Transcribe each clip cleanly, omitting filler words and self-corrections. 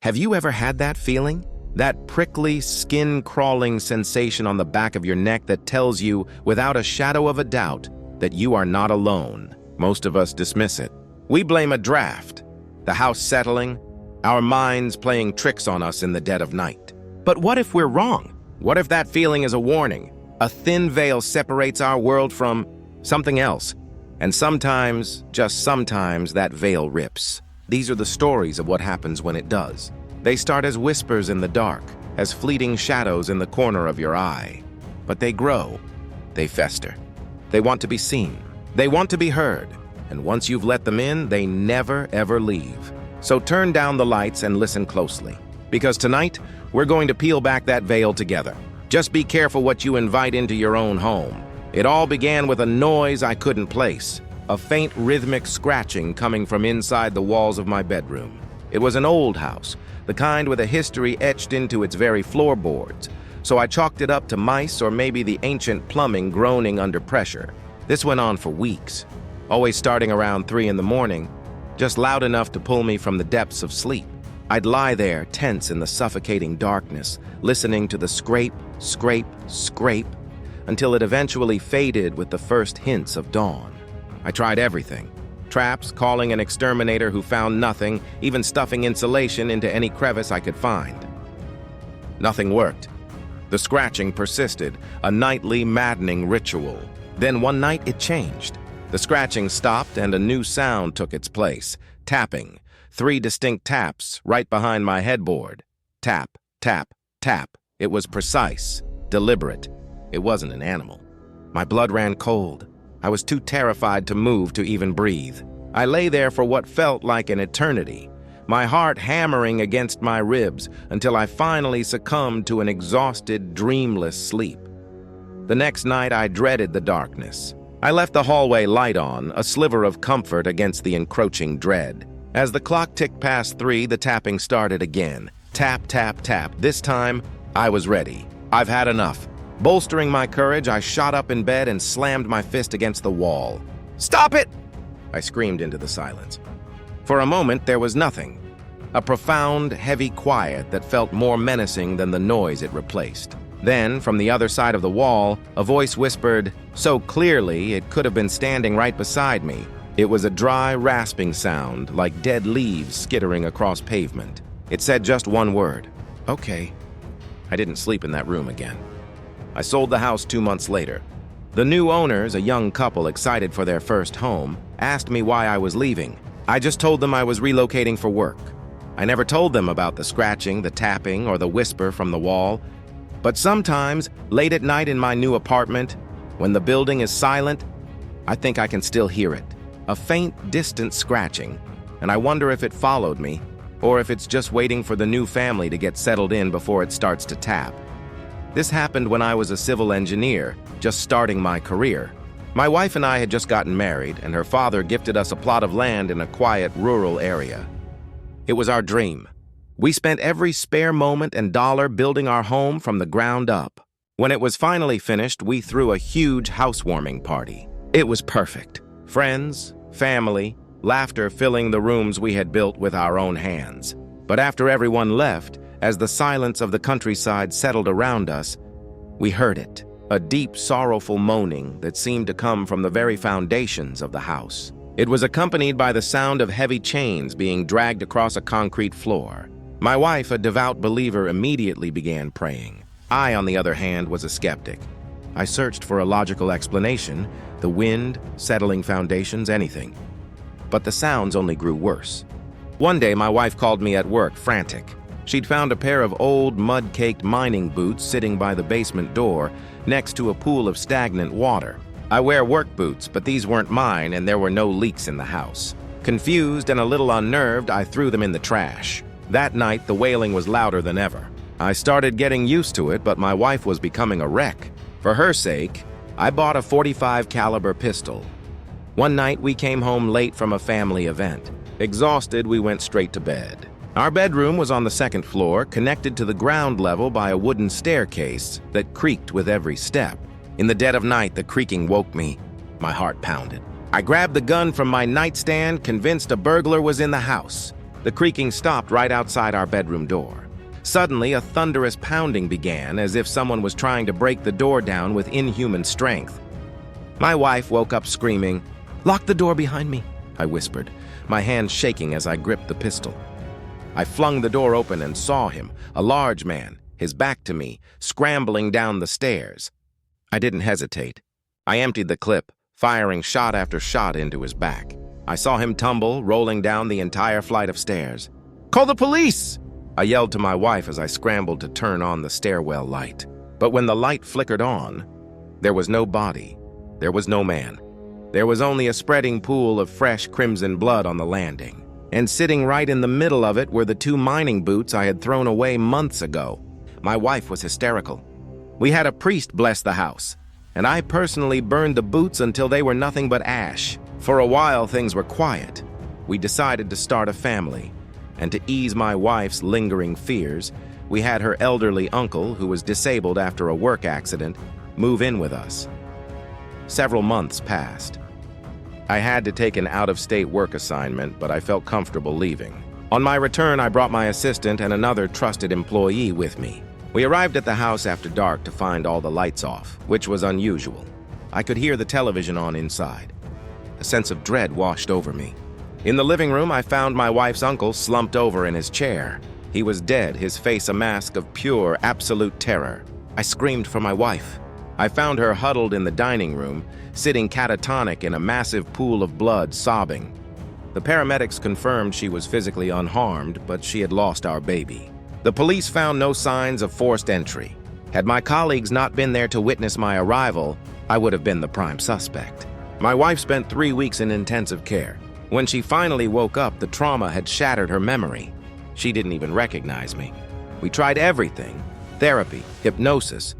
Have you ever had that feeling? That prickly, skin-crawling sensation on the back of your neck that tells you, without a shadow of a doubt, that you are not alone. Most of us dismiss it. We blame a draft, the house settling, our minds playing tricks on us in the dead of night. But what if we're wrong? What if that feeling is a warning? A thin veil separates our world from something else. And sometimes, just sometimes, that veil rips. These are the stories of what happens when it does. They start as whispers in the dark, as fleeting shadows in the corner of your eye. But they grow. They fester. They want to be seen. They want to be heard. And once you've let them in, they never, ever leave. So turn down the lights and listen closely. Because tonight, we're going to peel back that veil together. Just be careful what you invite into your own home. It all began with a noise I couldn't place. A faint rhythmic scratching coming from inside the walls of my bedroom. It was an old house, the kind with a history etched into its very floorboards. So I chalked it up to mice or maybe the ancient plumbing groaning under pressure. This went on for weeks, always starting around 3 in the morning, just loud enough to pull me from the depths of sleep. I'd lie there, tense in the suffocating darkness, listening to the scrape, scrape, scrape, until it eventually faded with the first hints of dawn. I tried everything. Traps, calling an exterminator who found nothing, even stuffing insulation into any crevice I could find. Nothing worked. The scratching persisted, a nightly, maddening ritual. Then one night it changed. The scratching stopped and a new sound took its place. Tapping. 3 distinct taps right behind my headboard. Tap, tap, tap. It was precise, deliberate. It wasn't an animal. My blood ran cold. I was too terrified to move to even breathe. I lay there for what felt like an eternity, my heart hammering against my ribs until I finally succumbed to an exhausted, dreamless sleep. The next night, I dreaded the darkness. I left the hallway light on, a sliver of comfort against the encroaching dread. As the clock ticked past 3, the tapping started again. Tap, tap, tap. This time, I was ready. I've had enough. Bolstering my courage, I shot up in bed and slammed my fist against the wall. "Stop it!" I screamed into the silence. For a moment, there was nothing. A profound, heavy quiet that felt more menacing than the noise it replaced. Then, from the other side of the wall, a voice whispered, so clearly it could have been standing right beside me. It was a dry, rasping sound, like dead leaves skittering across pavement. It said just one word, "Okay." I didn't sleep in that room again. I sold the house 2 months later. The new owners, a young couple excited for their first home, asked me why I was leaving. I just told them I was relocating for work. I never told them about the scratching, the tapping, or the whisper from the wall. But sometimes, late at night in my new apartment, when the building is silent, I think I can still hear it. A faint, distant scratching, and I wonder if it followed me, or if it's just waiting for the new family to get settled in before it starts to tap. This happened when I was a civil engineer, just starting my career. My wife and I had just gotten married, and her father gifted us a plot of land in a quiet, rural area. It was our dream. We spent every spare moment and dollar building our home from the ground up. When it was finally finished, we threw a huge housewarming party. It was perfect. Friends, family, laughter filling the rooms we had built with our own hands. But after everyone left, as the silence of the countryside settled around us, we heard it, a deep, sorrowful moaning that seemed to come from the very foundations of the house. It was accompanied by the sound of heavy chains being dragged across a concrete floor. My wife, a devout believer, immediately began praying. I, on the other hand, was a skeptic. I searched for a logical explanation, the wind, settling foundations, anything. But the sounds only grew worse. One day, my wife called me at work, frantic. She'd found a pair of old, mud-caked mining boots sitting by the basement door next to a pool of stagnant water. I wear work boots, but these weren't mine and there were no leaks in the house. Confused and a little unnerved, I threw them in the trash. That night, the wailing was louder than ever. I started getting used to it, but my wife was becoming a wreck. For her sake, I bought a .45 caliber pistol. One night, we came home late from a family event. Exhausted, we went straight to bed. Our bedroom was on the 2nd floor, connected to the ground level by a wooden staircase that creaked with every step. In the dead of night, the creaking woke me. My heart pounded. I grabbed the gun from my nightstand, convinced a burglar was in the house. The creaking stopped right outside our bedroom door. Suddenly, a thunderous pounding began, as if someone was trying to break the door down with inhuman strength. My wife woke up screaming, "Lock the door behind me," I whispered, my hand shaking as I gripped the pistol. I flung the door open and saw him, a large man, his back to me, scrambling down the stairs. I didn't hesitate. I emptied the clip, firing shot after shot into his back. I saw him tumble, rolling down the entire flight of stairs. "Call the police!" I yelled to my wife as I scrambled to turn on the stairwell light. But when the light flickered on, there was no body. There was no man. There was only a spreading pool of fresh crimson blood on the landing. And sitting right in the middle of it were the 2 mining boots I had thrown away months ago. My wife was hysterical. We had a priest bless the house, and I personally burned the boots until they were nothing but ash. For a while, things were quiet. We decided to start a family, and to ease my wife's lingering fears, we had her elderly uncle, who was disabled after a work accident, move in with us. Several months passed. I had to take an out-of-state work assignment, but I felt comfortable leaving. On my return, I brought my assistant and another trusted employee with me. We arrived at the house after dark to find all the lights off, which was unusual. I could hear the television on inside. A sense of dread washed over me. In the living room, I found my wife's uncle slumped over in his chair. He was dead, his face a mask of pure, absolute terror. I screamed for my wife. I found her huddled in the dining room, sitting catatonic in a massive pool of blood, sobbing. The paramedics confirmed she was physically unharmed, but she had lost our baby. The police found no signs of forced entry. Had my colleagues not been there to witness my arrival, I would have been the prime suspect. My wife spent 3 weeks in intensive care. When she finally woke up, the trauma had shattered her memory. She didn't even recognize me. We tried everything, therapy, hypnosis,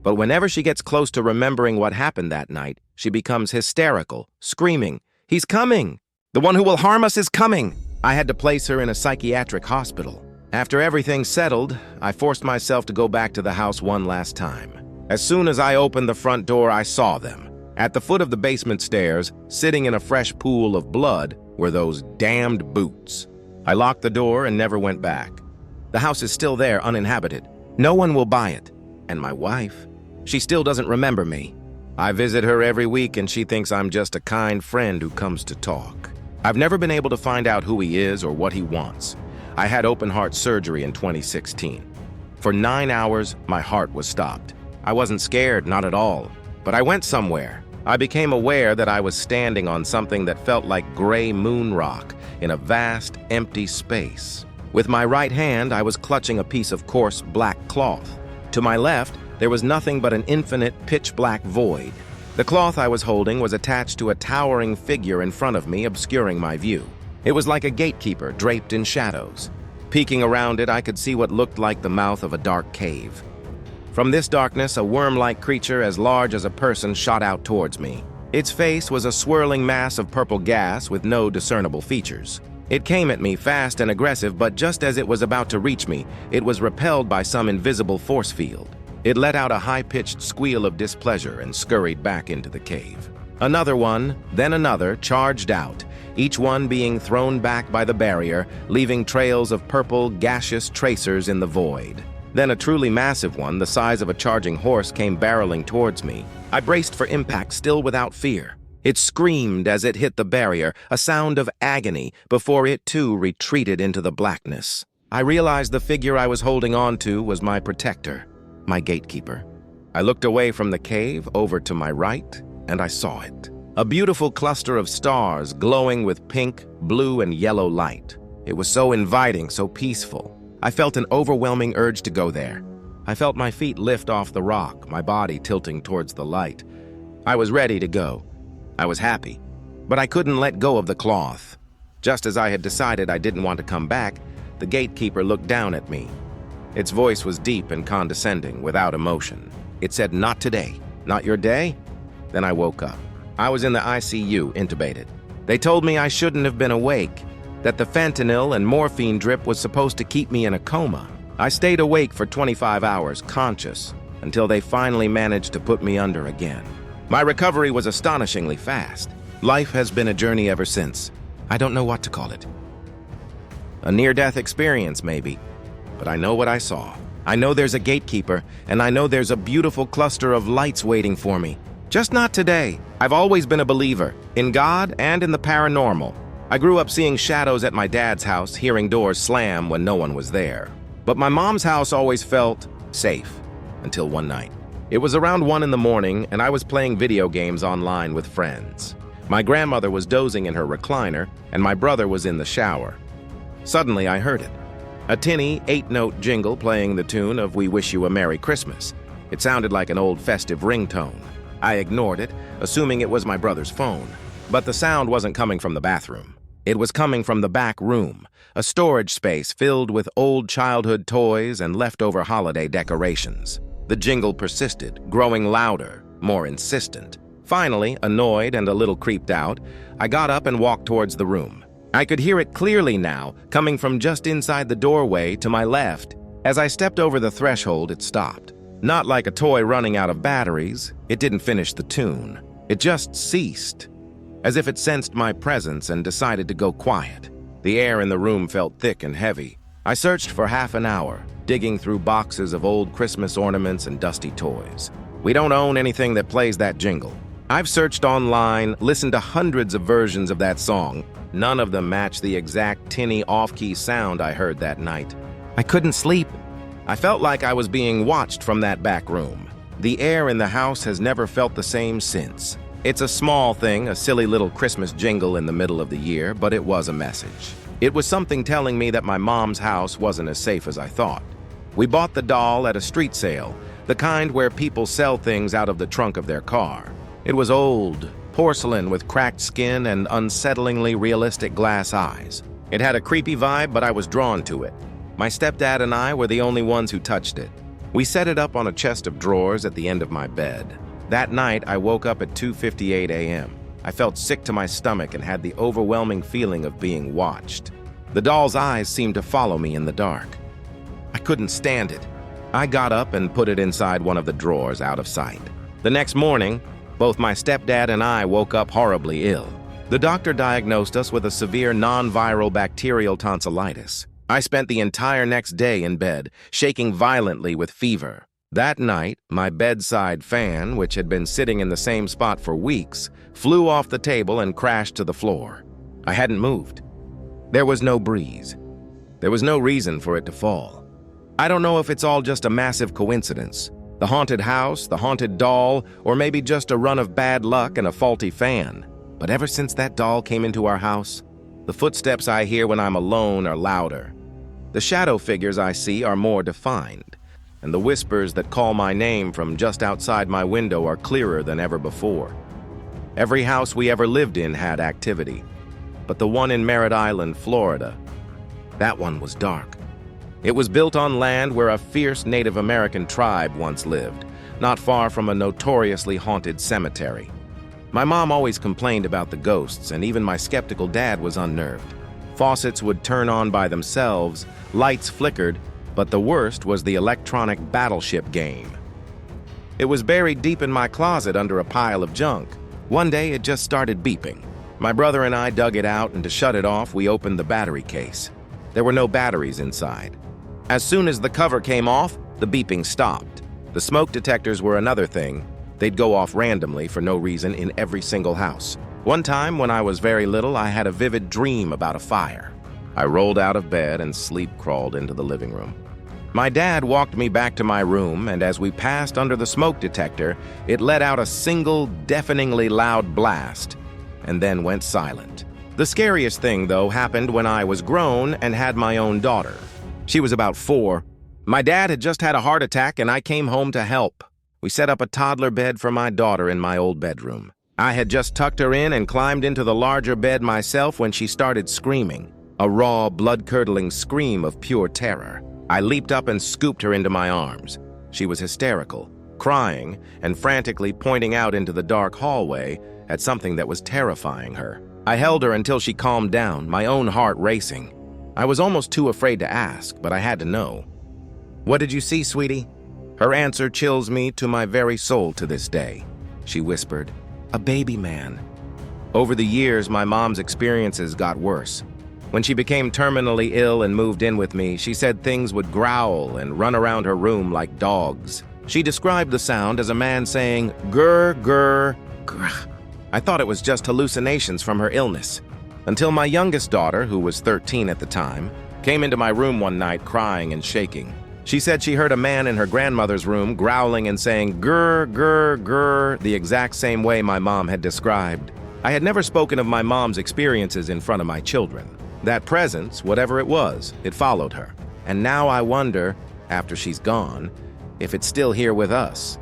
but whenever she gets close to remembering what happened that night, she becomes hysterical, screaming, "He's coming! The one who will harm us is coming!" I had to place her in a psychiatric hospital. After everything settled, I forced myself to go back to the house one last time. As soon as I opened the front door, I saw them. At the foot of the basement stairs, sitting in a fresh pool of blood, were those damned boots. I locked the door and never went back. The house is still there, uninhabited. No one will buy it. And my wife? She still doesn't remember me. I visit her every week and she thinks I'm just a kind friend who comes to talk. I've never been able to find out who he is or what he wants. I had open-heart surgery in 2016. For 9 hours, my heart was stopped. I wasn't scared, not at all. But I went somewhere. I became aware that I was standing on something that felt like gray moon rock in a vast, empty space. With my right hand, I was clutching a piece of coarse black cloth. To my left, there was nothing but an infinite pitch-black void. The cloth I was holding was attached to a towering figure in front of me, obscuring my view. It was like a gatekeeper draped in shadows. Peeking around it, I could see what looked like the mouth of a dark cave. From this darkness, a worm-like creature as large as a person shot out towards me. Its face was a swirling mass of purple gas with no discernible features. It came at me fast and aggressive, but just as it was about to reach me, it was repelled by some invisible force field. It let out a high-pitched squeal of displeasure and scurried back into the cave. Another one, then another, charged out, each one being thrown back by the barrier, leaving trails of purple, gaseous tracers in the void. Then a truly massive one, the size of a charging horse, came barreling towards me. I braced for impact, still without fear. It screamed as it hit the barrier, a sound of agony, before it too retreated into the blackness. I realized the figure I was holding on to was my protector, my gatekeeper. I looked away from the cave, over to my right, and I saw it. A beautiful cluster of stars glowing with pink, blue, and yellow light. It was so inviting, so peaceful. I felt an overwhelming urge to go there. I felt my feet lift off the rock, my body tilting towards the light. I was ready to go. I was happy, but I couldn't let go of the cloth. Just as I had decided I didn't want to come back, the gatekeeper looked down at me. Its voice was deep and condescending, without emotion. It said, "Not today. Not your day?" Then I woke up. I was in the ICU, intubated. They told me I shouldn't have been awake, that the fentanyl and morphine drip was supposed to keep me in a coma. I stayed awake for 25 hours, conscious, until they finally managed to put me under again. My recovery was astonishingly fast. Life has been a journey ever since. I don't know what to call it. A near-death experience, maybe. But I know what I saw. I know there's a gatekeeper, and I know there's a beautiful cluster of lights waiting for me. Just not today. I've always been a believer, in God and in the paranormal. I grew up seeing shadows at my dad's house, hearing doors slam when no one was there. But my mom's house always felt safe, until one night. It was around 1 in the morning, and I was playing video games online with friends. My grandmother was dozing in her recliner, and my brother was in the shower. Suddenly, I heard it. A tinny, 8-note jingle playing the tune of We Wish You a Merry Christmas. It sounded like an old festive ringtone. I ignored it, assuming it was my brother's phone. But the sound wasn't coming from the bathroom. It was coming from the back room, a storage space filled with old childhood toys and leftover holiday decorations. The jingle persisted, growing louder, more insistent. Finally, annoyed and a little creeped out, I got up and walked towards the room. I could hear it clearly now, coming from just inside the doorway to my left. As I stepped over the threshold, it stopped. Not like a toy running out of batteries, it didn't finish the tune. It just ceased, as if it sensed my presence and decided to go quiet. The air in the room felt thick and heavy. I searched for half an hour, digging through boxes of old Christmas ornaments and dusty toys. We don't own anything that plays that jingle. I've searched online, listened to hundreds of versions of that song. None of them match the exact tinny off-key sound I heard that night. I couldn't sleep. I felt like I was being watched from that back room. The air in the house has never felt the same since. It's a small thing, a silly little Christmas jingle in the middle of the year, but it was a message. It was something telling me that my mom's house wasn't as safe as I thought. We bought the doll at a street sale, the kind where people sell things out of the trunk of their car. It was old, porcelain with cracked skin and unsettlingly realistic glass eyes. It had a creepy vibe, but I was drawn to it. My stepdad and I were the only ones who touched it. We set it up on a chest of drawers at the end of my bed. That night, I woke up at 2:58 a.m. I felt sick to my stomach and had the overwhelming feeling of being watched. The doll's eyes seemed to follow me in the dark. I couldn't stand it. I got up and put it inside one of the drawers out of sight. The next morning, both my stepdad and I woke up horribly ill. The doctor diagnosed us with a severe non-viral bacterial tonsillitis. I spent the entire next day in bed, shaking violently with fever. That night, my bedside fan, which had been sitting in the same spot for weeks, flew off the table and crashed to the floor. I hadn't moved. There was no breeze. There was no reason for it to fall. I don't know if it's all just a massive coincidence. The haunted house, the haunted doll, or maybe just a run of bad luck and a faulty fan. But ever since that doll came into our house, the footsteps I hear when I'm alone are louder. The shadow figures I see are more defined, and the whispers that call my name from just outside my window are clearer than ever before. Every house we ever lived in had activity, but the one in Merritt Island, Florida, that one was dark. It was built on land where a fierce Native American tribe once lived, not far from a notoriously haunted cemetery. My mom always complained about the ghosts, and even my skeptical dad was unnerved. Faucets would turn on by themselves, lights flickered, but the worst was the electronic battleship game. It was buried deep in my closet under a pile of junk. One day it just started beeping. My brother and I dug it out, and to shut it off, we opened the battery case. There were no batteries inside. As soon as the cover came off, the beeping stopped. The smoke detectors were another thing. They'd go off randomly for no reason in every single house. One time, when I was very little, I had a vivid dream about a fire. I rolled out of bed and sleep crawled into the living room. My dad walked me back to my room, and as we passed under the smoke detector, it let out a single, deafeningly loud blast, and then went silent. The scariest thing, though, happened when I was grown and had my own daughter. She was about 4. My dad had just had a heart attack, and I came home to help. We set up a toddler bed for my daughter in my old bedroom. I had just tucked her in and climbed into the larger bed myself when she started screaming, a raw, blood-curdling scream of pure terror. I leaped up and scooped her into my arms. She was hysterical, crying, and frantically pointing out into the dark hallway at something that was terrifying her. I held her until she calmed down, my own heart racing. I was almost too afraid to ask, but I had to know. "What did you see, sweetie?" Her answer chills me to my very soul to this day. She whispered, "A baby man." Over the years, my mom's experiences got worse. When she became terminally ill and moved in with me, she said things would growl and run around her room like dogs. She described the sound as a man saying, "Grr, grr, grr." I thought it was just hallucinations from her illness, until my youngest daughter, who was 13 at the time, came into my room one night crying and shaking. She said she heard a man in her grandmother's room growling and saying, "Grr, grr, grr," the exact same way my mom had described. I had never spoken of my mom's experiences in front of my children. That presence, whatever it was, it followed her. And now I wonder, after she's gone, if it's still here with us.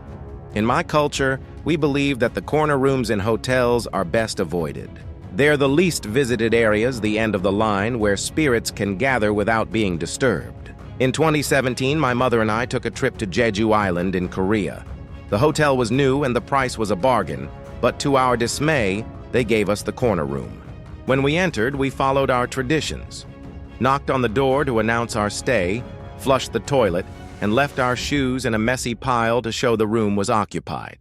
In my culture, we believe that the corner rooms in hotels are best avoided. They're the least visited areas, the end of the line, where spirits can gather without being disturbed. In 2017, my mother and I took a trip to Jeju Island in Korea. The hotel was new and the price was a bargain, but to our dismay, they gave us the corner room. When we entered, we followed our traditions, knocked on the door to announce our stay, flushed the toilet, and left our shoes in a messy pile to show the room was occupied.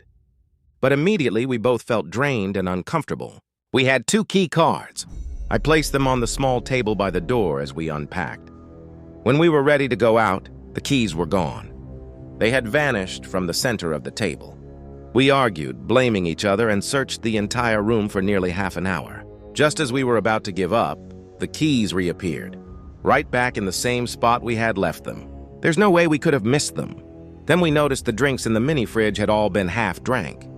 But immediately we both felt drained and uncomfortable. We had 2 key cards. I placed them on the small table by the door as we unpacked. When we were ready to go out, the keys were gone. They had vanished from the center of the table. We argued, blaming each other, and searched the entire room for nearly half an hour. Just as we were about to give up, the keys reappeared, right back in the same spot we had left them. There's no way we could have missed them. Then we noticed the drinks in the mini fridge had all been half drank.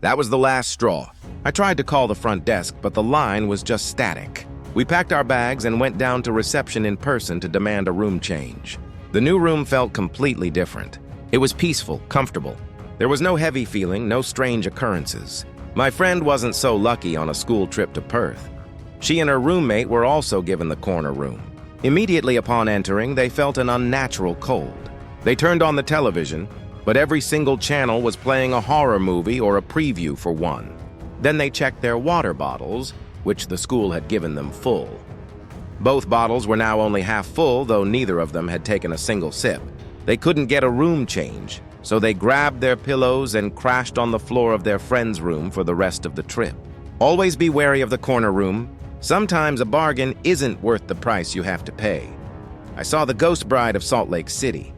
That was the last straw. I tried to call the front desk, but the line was just static. We packed our bags and went down to reception in person to demand a room change. The new room felt completely different. It was peaceful, comfortable. There was no heavy feeling, no strange occurrences. My friend wasn't so lucky on a school trip to Perth. She and her roommate were also given the corner room. Immediately upon entering, they felt an unnatural cold. They turned on the television, but every single channel was playing a horror movie or a preview for one. Then they checked their water bottles, which the school had given them full. Both bottles were now only half full, though neither of them had taken a single sip. They couldn't get a room change, so they grabbed their pillows and crashed on the floor of their friend's room for the rest of the trip. Always be wary of the corner room. Sometimes a bargain isn't worth the price you have to pay. I saw The Ghost Bride of Salt Lake City.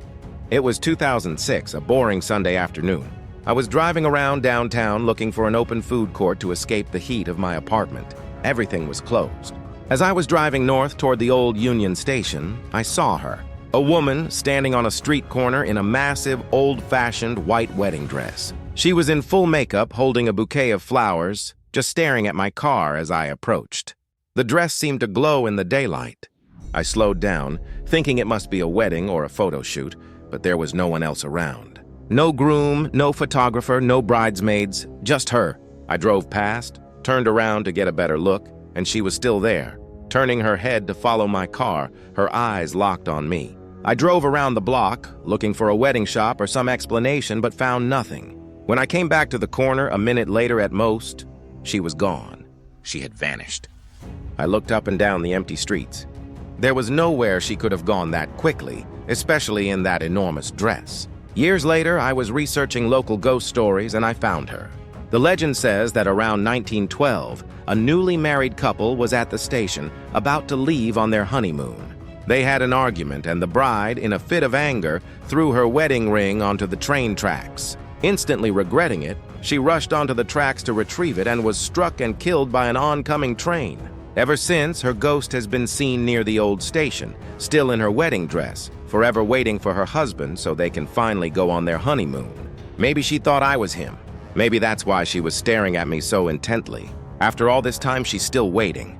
It was 2006, a boring Sunday afternoon. I was driving around downtown looking for an open food court to escape the heat of my apartment. Everything was closed. As I was driving north toward the old Union Station, I saw her. A woman standing on a street corner in a massive, old-fashioned white wedding dress. She was in full makeup, holding a bouquet of flowers, just staring at my car as I approached. The dress seemed to glow in the daylight. I slowed down, thinking it must be a wedding or a photo shoot, but there was no one else around. No groom, no photographer, no bridesmaids, just her. I drove past, turned around to get a better look, and she was still there, turning her head to follow my car, her eyes locked on me. I drove around the block, looking for a wedding shop or some explanation, but found nothing. When I came back to the corner a minute later at most, she was gone. She had vanished. I looked up and down the empty streets. There was nowhere she could have gone that quickly, especially in that enormous dress. Years later, I was researching local ghost stories and I found her. The legend says that around 1912, a newly married couple was at the station, about to leave on their honeymoon. They had an argument and the bride, in a fit of anger, threw her wedding ring onto the train tracks. Instantly regretting it, she rushed onto the tracks to retrieve it and was struck and killed by an oncoming train. Ever since, her ghost has been seen near the old station, still in her wedding dress, forever waiting for her husband so they can finally go on their honeymoon. Maybe she thought I was him. Maybe that's why she was staring at me so intently. After all this time, she's still waiting.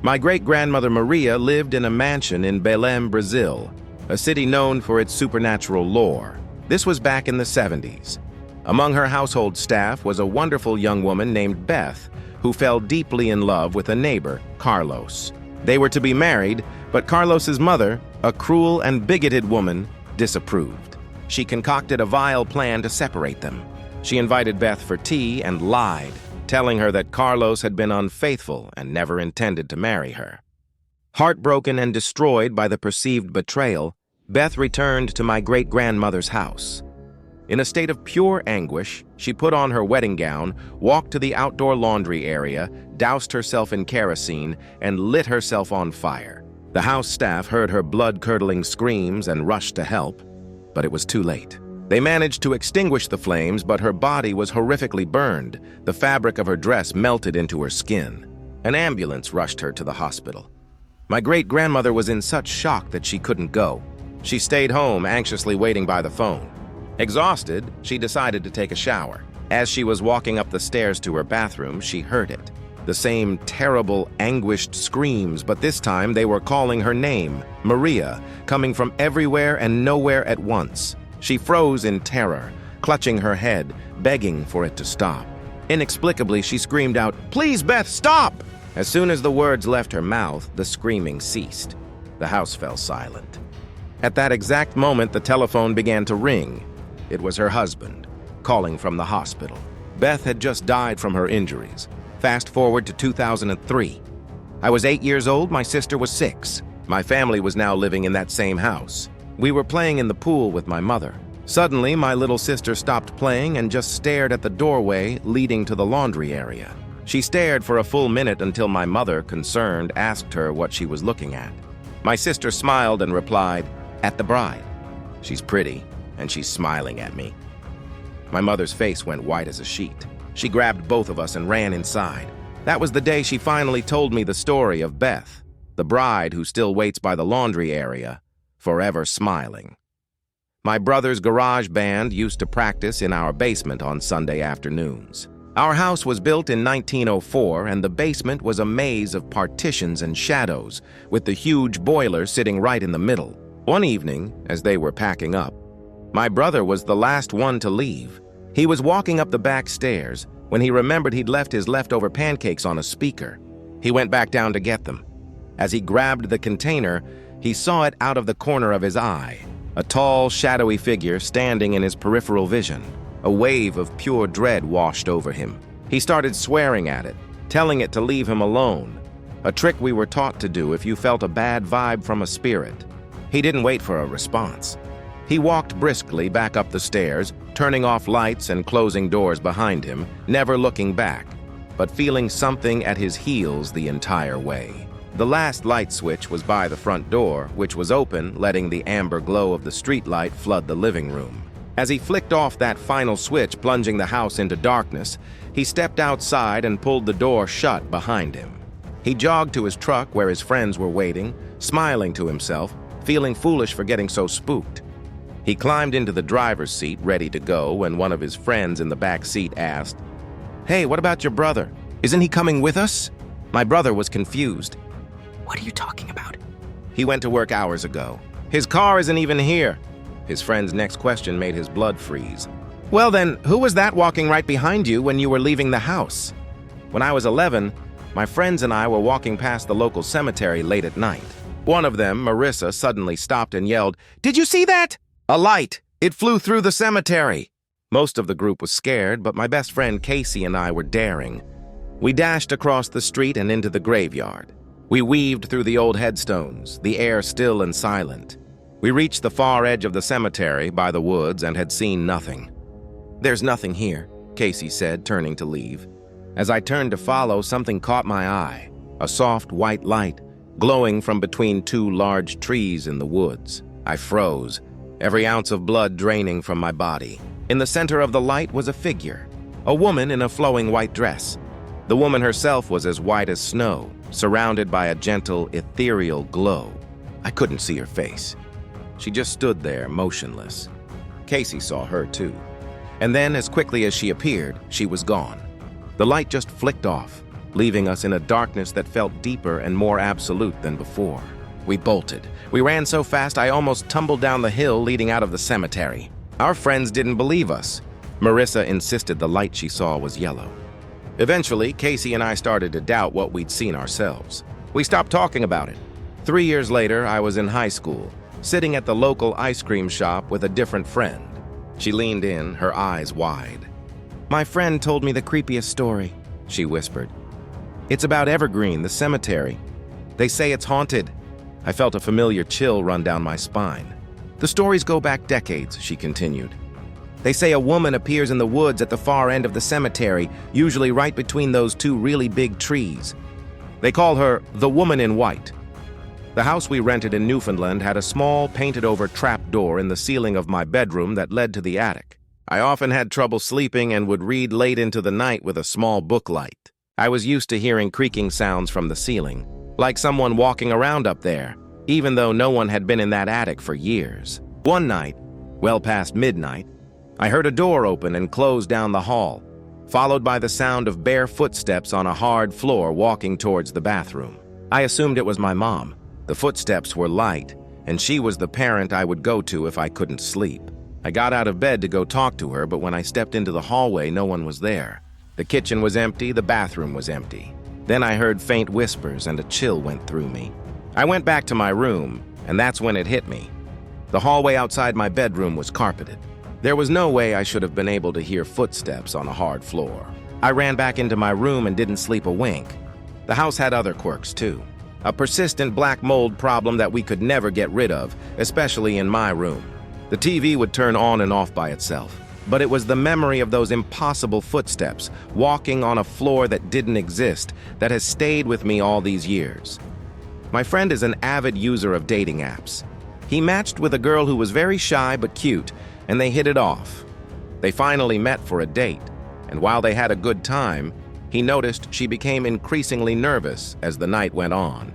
My great-grandmother Maria lived in a mansion in Belém, Brazil, a city known for its supernatural lore. This was back in the 70s. Among her household staff was a wonderful young woman named Beth, who fell deeply in love with a neighbor, Carlos. They were to be married, but Carlos's mother, a cruel and bigoted woman, disapproved. She concocted a vile plan to separate them. She invited Beth for tea and lied, telling her that Carlos had been unfaithful and never intended to marry her. Heartbroken and destroyed by the perceived betrayal, Beth returned to my great-grandmother's house. In a state of pure anguish, she put on her wedding gown, walked to the outdoor laundry area, doused herself in kerosene, and lit herself on fire. The house staff heard her blood-curdling screams and rushed to help, but it was too late. They managed to extinguish the flames, but her body was horrifically burned. The fabric of her dress melted into her skin. An ambulance rushed her to the hospital. My great-grandmother was in such shock that she couldn't go. She stayed home, anxiously waiting by the phone. Exhausted, she decided to take a shower. As she was walking up the stairs to her bathroom, she heard it. The same terrible, anguished screams, but this time they were calling her name, Maria, coming from everywhere and nowhere at once. She froze in terror, clutching her head, begging for it to stop. Inexplicably, she screamed out, "Please, Beth, stop!" As soon as the words left her mouth, the screaming ceased. The house fell silent. At that exact moment, the telephone began to ring. It was her husband, calling from the hospital. Beth had just died from her injuries. Fast forward to 2003. I was 8 years old, my sister was 6. My family was now living in that same house. We were playing in the pool with my mother. Suddenly, my little sister stopped playing and just stared at the doorway leading to the laundry area. She stared for a full minute until my mother, concerned, asked her what she was looking at. My sister smiled and replied, "At the bride. She's pretty, and she's smiling at me." My mother's face went white as a sheet. She grabbed both of us and ran inside. That was the day she finally told me the story of Beth, the bride who still waits by the laundry area, forever smiling. My brother's garage band used to practice in our basement on Sunday afternoons. Our house was built in 1904, and the basement was a maze of partitions and shadows, with the huge boiler sitting right in the middle. One evening, as they were packing up, my brother was the last one to leave. He was walking up the back stairs when he remembered he'd left his leftover pancakes on a speaker. He went back down to get them. As he grabbed the container, he saw it out of the corner of his eye. A tall, shadowy figure standing in his peripheral vision. A wave of pure dread washed over him. He started swearing at it, telling it to leave him alone, a trick we were taught to do if you felt a bad vibe from a spirit. He didn't wait for a response. He walked briskly back up the stairs, turning off lights and closing doors behind him, never looking back, but feeling something at his heels the entire way. The last light switch was by the front door, which was open, letting the amber glow of the streetlight flood the living room. As he flicked off that final switch, plunging the house into darkness, he stepped outside and pulled the door shut behind him. He jogged to his truck where his friends were waiting, smiling to himself, feeling foolish for getting so spooked. He climbed into the driver's seat, ready to go, when one of his friends in the back seat asked, "Hey, what about your brother? Isn't he coming with us?" My brother was confused. What are you talking about? "He went to work hours ago. His car isn't even here." His friend's next question made his blood freeze. "Well then, who was that walking right behind you when you were leaving the house?" When I was 11, my friends and I were walking past the local cemetery late at night. One of them, Marissa, suddenly stopped and yelled, "Did you see that? A light! It flew through the cemetery!" Most of the group was scared, but my best friend Casey and I were daring. We dashed across the street and into the graveyard. We weaved through the old headstones, the air still and silent. We reached the far edge of the cemetery by the woods and had seen nothing. "There's nothing here," Casey said, turning to leave. As I turned to follow, something caught my eye, a soft white light glowing from between two large trees in the woods. I froze, every ounce of blood draining from my body. In the center of the light was a figure, a woman in a flowing white dress. The woman herself was as white as snow, surrounded by a gentle, ethereal glow. I couldn't see her face. She just stood there, motionless. Casey saw her too. And then, as quickly as she appeared, she was gone. The light just flicked off, leaving us in a darkness that felt deeper and more absolute than before. We bolted. We ran so fast I almost tumbled down the hill leading out of the cemetery. Our friends didn't believe us. Marissa insisted the light she saw was yellow. Eventually, Casey and I started to doubt what we'd seen ourselves. We stopped talking about it. 3 years later, I was in high school, sitting at the local ice cream shop with a different friend. She leaned in, her eyes wide. "My friend told me the creepiest story," she whispered. "It's about Evergreen, the cemetery. They say it's haunted." I felt a familiar chill run down my spine. "The stories go back decades," she continued. They say a woman appears in the woods at the far end of the cemetery, usually right between those two really big trees. They call her the Woman in White. The house we rented in Newfoundland had a small, painted-over trap door in the ceiling of my bedroom that led to the attic. I often had trouble sleeping and would read late into the night with a small book light. I was used to hearing creaking sounds from the ceiling, like someone walking around up there, even though no one had been in that attic for years. One night, well past midnight, I heard a door open and close down the hall, followed by the sound of bare footsteps on a hard floor walking towards the bathroom. I assumed it was my mom. The footsteps were light, and she was the parent I would go to if I couldn't sleep. I got out of bed to go talk to her, but when I stepped into the hallway, no one was there. The kitchen was empty, the bathroom was empty. Then I heard faint whispers and a chill went through me. I went back to my room, and that's when it hit me. The hallway outside my bedroom was carpeted. There was no way I should have been able to hear footsteps on a hard floor. I ran back into my room and didn't sleep a wink. The house had other quirks too. A persistent black mold problem that we could never get rid of, especially in my room. The TV would turn on and off by itself, but it was the memory of those impossible footsteps walking on a floor that didn't exist that has stayed with me all these years. My friend is an avid user of dating apps. He matched with a girl who was very shy but cute, and they hit it off. They finally met for a date, and while they had a good time, he noticed she became increasingly nervous as the night went on.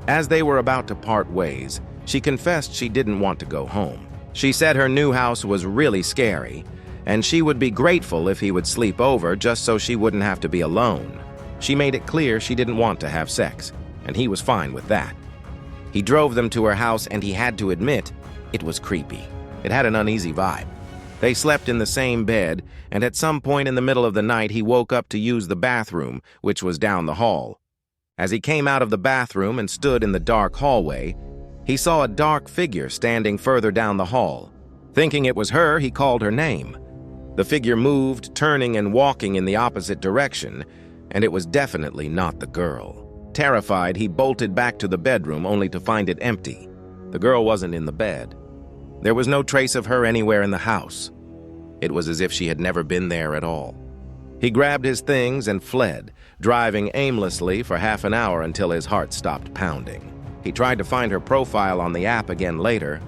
As they were about to part ways, she confessed she didn't want to go home. She said her new house was really scary, and she would be grateful if he would sleep over just so she wouldn't have to be alone. She made it clear she didn't want to have sex, and he was fine with that. He drove them to her house, and he had to admit, it was creepy. It had an uneasy vibe. They slept in the same bed, and at some point in the middle of the night, he woke up to use the bathroom, which was down the hall. As he came out of the bathroom and stood in the dark hallway, he saw a dark figure standing further down the hall. Thinking it was her, he called her name. The figure moved, turning and walking in the opposite direction, and it was definitely not the girl. Terrified, he bolted back to the bedroom only to find it empty. The girl wasn't in the bed. There was no trace of her anywhere in the house. It was as if she had never been there at all. He grabbed his things and fled, driving aimlessly for half an hour until his heart stopped pounding. He tried to find her profile on the app again later,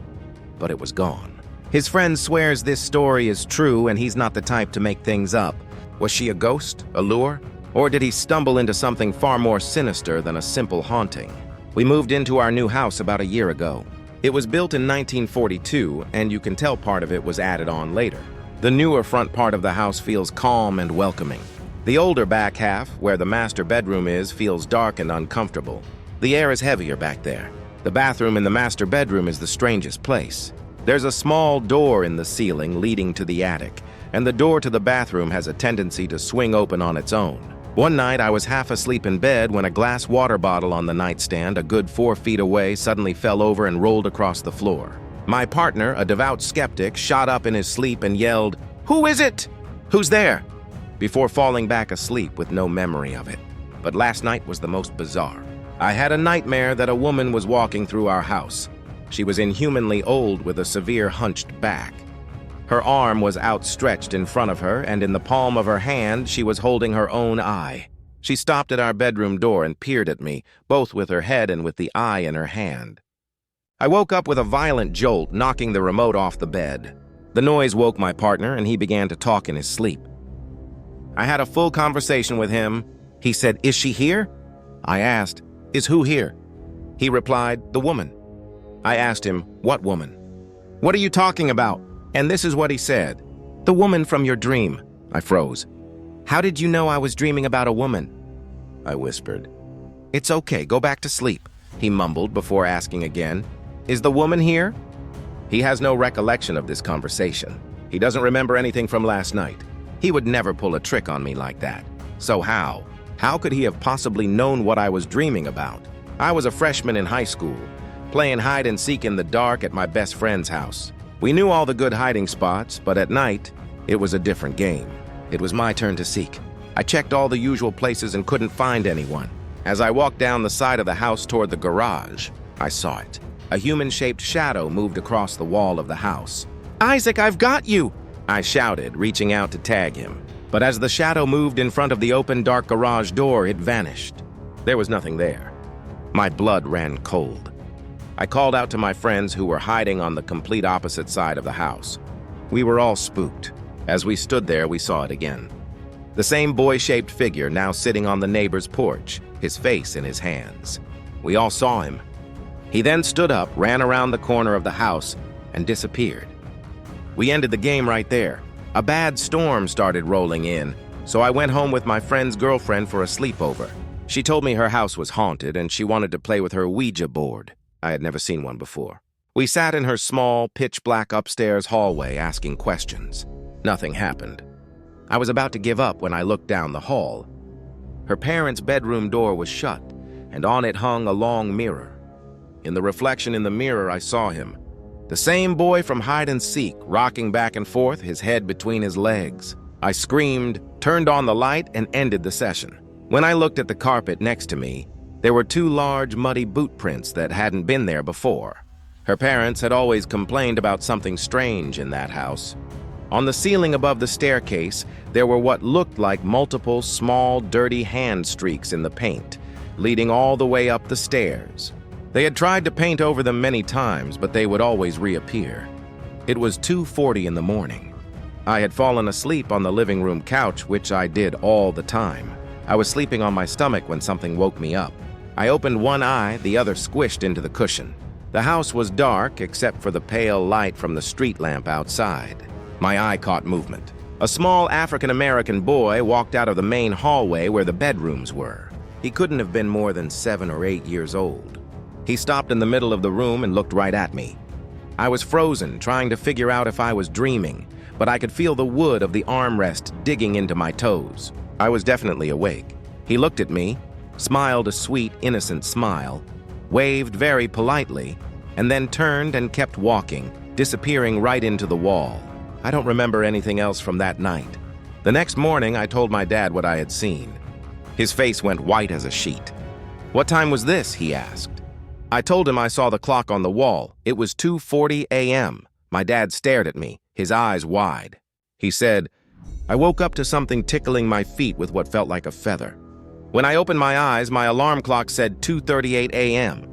but it was gone. His friend swears this story is true and he's not the type to make things up. Was she a ghost, a lure? Or did he stumble into something far more sinister than a simple haunting? We moved into our new house about a year ago. It was built in 1942, and you can tell part of it was added on later. The newer front part of the house feels calm and welcoming. The older back half, where the master bedroom is, feels dark and uncomfortable. The air is heavier back there. The bathroom in the master bedroom is the strangest place. There's a small door in the ceiling leading to the attic, and the door to the bathroom has a tendency to swing open on its own. One night, I was half asleep in bed when a glass water bottle on the nightstand a good 4 feet away suddenly fell over and rolled across the floor. My partner, a devout skeptic, shot up in his sleep and yelled, "Who is it? Who's there?" before falling back asleep with no memory of it. But last night was the most bizarre. I had a nightmare that a woman was walking through our house. She was inhumanly old with a severe hunched back. Her arm was outstretched in front of her, and in the palm of her hand, she was holding her own eye. She stopped at our bedroom door and peered at me, both with her head and with the eye in her hand. I woke up with a violent jolt, knocking the remote off the bed. The noise woke my partner, and he began to talk in his sleep. I had a full conversation with him. He said, "Is she here?" I asked, "Is who here?" He replied, "The woman." I asked him, "What woman?" "What are you talking about?" And this is what he said. "The woman from your dream." I froze. "How did you know I was dreaming about a woman?" I whispered. "It's okay, go back to sleep," he mumbled before asking again, "Is the woman here?" He has no recollection of this conversation. He doesn't remember anything from last night. He would never pull a trick on me like that. So how? How could he have possibly known what I was dreaming about? I was a freshman in high school, playing hide and seek in the dark at my best friend's house. We knew all the good hiding spots, but at night, it was a different game. It was my turn to seek. I checked all the usual places and couldn't find anyone. As I walked down the side of the house toward the garage, I saw it. A human-shaped shadow moved across the wall of the house. "Isaac, I've got you!" I shouted, reaching out to tag him. But as the shadow moved in front of the open, dark garage door, it vanished. There was nothing there. My blood ran cold. I called out to my friends who were hiding on the complete opposite side of the house. We were all spooked. As we stood there, we saw it again. The same boy-shaped figure now sitting on the neighbor's porch, his face in his hands. We all saw him. He then stood up, ran around the corner of the house, and disappeared. We ended the game right there. A bad storm started rolling in, so I went home with my friend's girlfriend for a sleepover. She told me her house was haunted and she wanted to play with her Ouija board. I had never seen one before. We sat in her small, pitch-black upstairs hallway asking questions. Nothing happened. I was about to give up when I looked down the hall. Her parents' bedroom door was shut, and on it hung a long mirror. In the reflection in the mirror, I saw him. The same boy from hide and seek, rocking back and forth, his head between his legs. I screamed, turned on the light, and ended the session. When I looked at the carpet next to me, there were 2 large, muddy boot prints that hadn't been there before. Her parents had always complained about something strange in that house. On the ceiling above the staircase, there were what looked like multiple small, dirty hand streaks in the paint, leading all the way up the stairs. They had tried to paint over them many times, but they would always reappear. It was 2:40 in the morning. I had fallen asleep on the living room couch, which I did all the time. I was sleeping on my stomach when something woke me up. I opened one eye, the other squished into the cushion. The house was dark, except for the pale light from the street lamp outside. My eye caught movement. A small African-American boy walked out of the main hallway where the bedrooms were. He couldn't have been more than 7 or 8 years old. He stopped in the middle of the room and looked right at me. I was frozen, trying to figure out if I was dreaming, but I could feel the wood of the armrest digging into my toes. I was definitely awake. He looked at me, smiled a sweet, innocent smile, waved very politely, and then turned and kept walking, disappearing right into the wall. I don't remember anything else from that night. The next morning, I told my dad what I had seen. His face went white as a sheet. "What time was this?" he asked. I told him I saw the clock on the wall. It was 2:40 a.m. My dad stared at me, his eyes wide. He said, "I woke up to something tickling my feet with what felt like a feather. When I opened my eyes, my alarm clock said 2:38 a.m.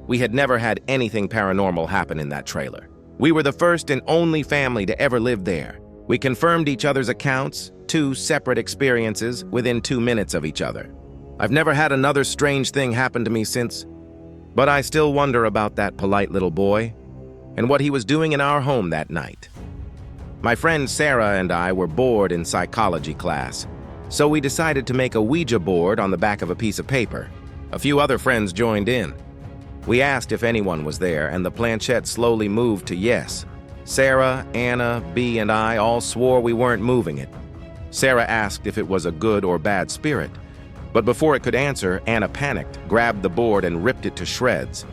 We had never had anything paranormal happen in that trailer. We were the first and only family to ever live there. We confirmed each other's accounts, 2 separate experiences within 2 minutes of each other. I've never had another strange thing happen to me since, but I still wonder about that polite little boy and what he was doing in our home that night." My friend Sarah and I were bored in psychology class, so we decided to make a Ouija board on the back of a piece of paper. A few other friends joined in. We asked if anyone was there, and the planchette slowly moved to yes. Sarah, Anna, B, and I all swore we weren't moving it. Sarah asked if it was a good or bad spirit, but before it could answer, Anna panicked, grabbed the board, and ripped it to shreds.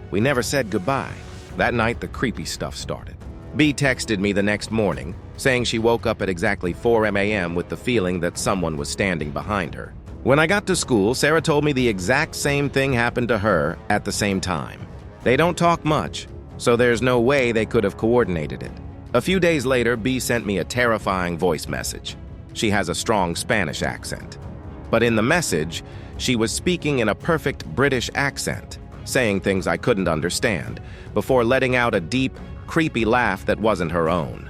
We never said goodbye. That night, the creepy stuff started. B texted me the next morning, saying she woke up at exactly 4 a.m. with the feeling that someone was standing behind her. When I got to school, Sarah told me the exact same thing happened to her at the same time. They don't talk much, so there's no way they could have coordinated it. A few days later, B sent me a terrifying voice message. She has a strong Spanish accent. But in the message, she was speaking in a perfect British accent, saying things I couldn't understand, before letting out a deep, creepy laugh that wasn't her own.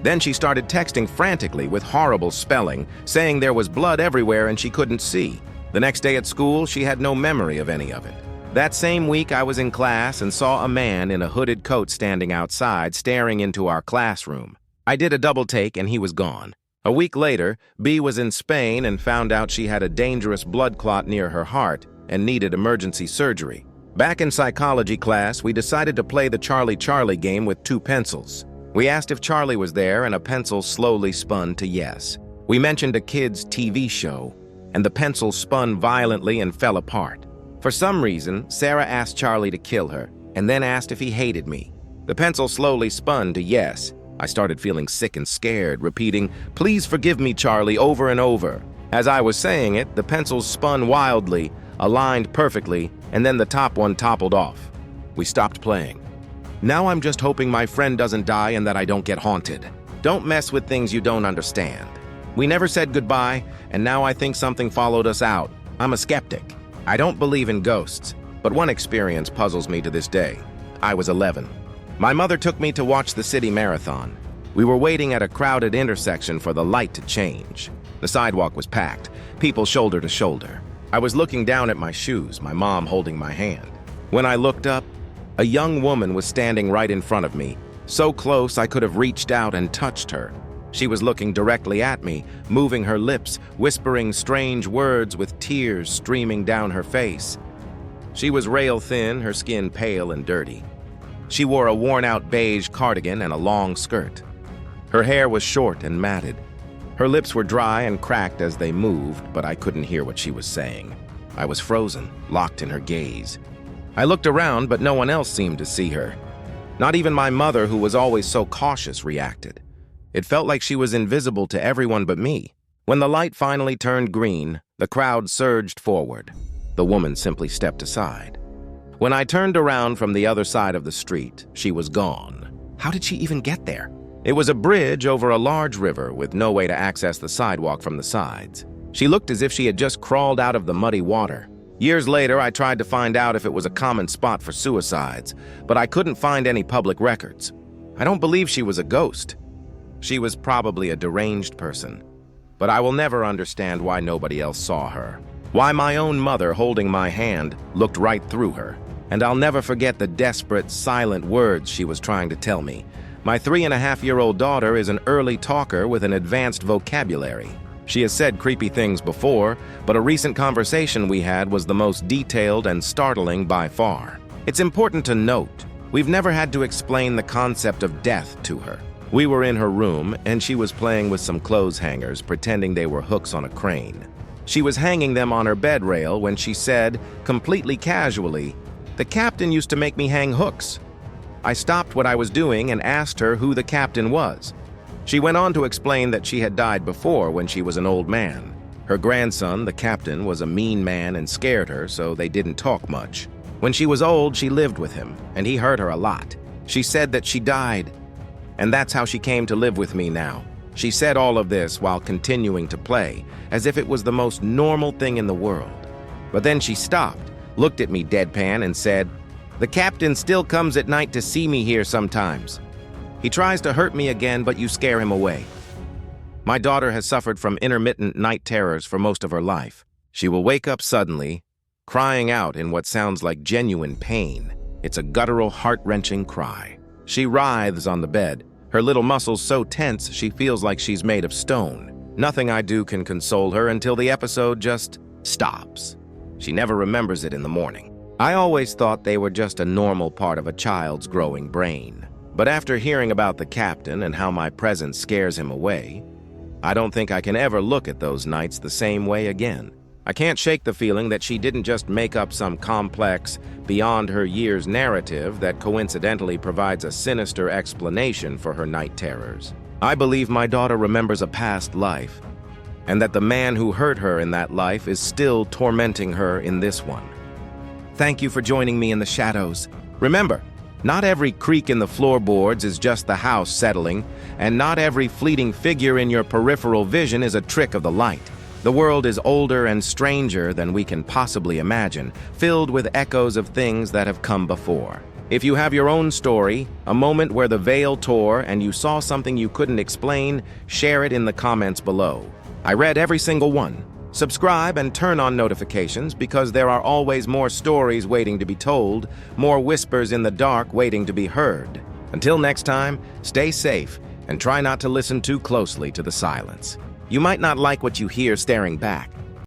Then she started texting frantically with horrible spelling, saying there was blood everywhere and she couldn't see. The next day at school, she had no memory of any of it. That same week, I was in class and saw a man in a hooded coat standing outside, staring into our classroom. I did a double take and he was gone. A week later, B was in Spain and found out she had a dangerous blood clot near her heart and needed emergency surgery. Back in psychology class, we decided to play the Charlie game with 2 pencils. We asked if Charlie was there, and a pencil slowly spun to yes. We mentioned a kid's TV show, and the pencil spun violently and fell apart. For some reason, Sarah asked Charlie to kill her, and then asked if he hated me. The pencil slowly spun to yes. I started feeling sick and scared, repeating, "Please forgive me, Charlie," over and over. As I was saying it, the pencils spun wildly, aligned perfectly, and then the top one toppled off. We stopped playing. Now I'm just hoping my friend doesn't die and that I don't get haunted. Don't mess with things you don't understand. We never said goodbye, and now I think something followed us out. I'm a skeptic. I don't believe in ghosts, but one experience puzzles me to this day. I was 11. My mother took me to watch the city marathon. We were waiting at a crowded intersection for the light to change. The sidewalk was packed, people shoulder to shoulder. I was looking down at my shoes, my mom holding my hand. When I looked up, a young woman was standing right in front of me, so close I could have reached out and touched her. She was looking directly at me, moving her lips, whispering strange words with tears streaming down her face. She was rail thin, her skin pale and dirty. She wore a worn-out beige cardigan and a long skirt. Her hair was short and matted. Her lips were dry and cracked as they moved, but I couldn't hear what she was saying. I was frozen, locked in her gaze. I looked around, but no one else seemed to see her. Not even my mother, who was always so cautious, reacted. It felt like she was invisible to everyone but me. When the light finally turned green, the crowd surged forward. The woman simply stepped aside. When I turned around from the other side of the street, she was gone. How did she even get there? It was a bridge over a large river with no way to access the sidewalk from the sides. She looked as if she had just crawled out of the muddy water. Years later, I tried to find out if it was a common spot for suicides, but I couldn't find any public records. I don't believe she was a ghost. She was probably a deranged person. But I will never understand why nobody else saw her. Why my own mother, holding my hand, looked right through her. And I'll never forget the desperate, silent words she was trying to tell me. My 3.5-year-old daughter is an early talker with an advanced vocabulary. She has said creepy things before, but a recent conversation we had was the most detailed and startling by far. It's important to note, we've never had to explain the concept of death to her. We were in her room, and she was playing with some clothes hangers, pretending they were hooks on a crane. She was hanging them on her bed rail when she said, completely casually, "The captain used to make me hang hooks." I stopped what I was doing and asked her who the captain was. She went on to explain that she had died before when she was an old man. Her grandson, the captain, was a mean man and scared her, so they didn't talk much. When she was old, she lived with him, and he hurt her a lot. She said that she died, and that's how she came to live with me now. She said all of this while continuing to play, as if it was the most normal thing in the world. But then she stopped, looked at me deadpan, and said, "The captain still comes at night to see me here sometimes. He tries to hurt me again, but you scare him away." My daughter has suffered from intermittent night terrors for most of her life. She will wake up suddenly, crying out in what sounds like genuine pain. It's a guttural, heart-wrenching cry. She writhes on the bed, her little muscles so tense she feels like she's made of stone. Nothing I do can console her until the episode just stops. She never remembers it in the morning. I always thought they were just a normal part of a child's growing brain. But after hearing about the captain and how my presence scares him away, I don't think I can ever look at those nights the same way again. I can't shake the feeling that she didn't just make up some complex, beyond her years narrative that coincidentally provides a sinister explanation for her night terrors. I believe my daughter remembers a past life, and that the man who hurt her in that life is still tormenting her in this one. Thank you for joining me in the shadows. Remember, not every creak in the floorboards is just the house settling, and not every fleeting figure in your peripheral vision is a trick of the light. The world is older and stranger than we can possibly imagine, filled with echoes of things that have come before. If you have your own story, a moment where the veil tore and you saw something you couldn't explain, share it in the comments below. I read every single one. Subscribe and turn on notifications because there are always more stories waiting to be told, more whispers in the dark waiting to be heard. Until next time, stay safe and try not to listen too closely to the silence. You might not like what you hear staring back,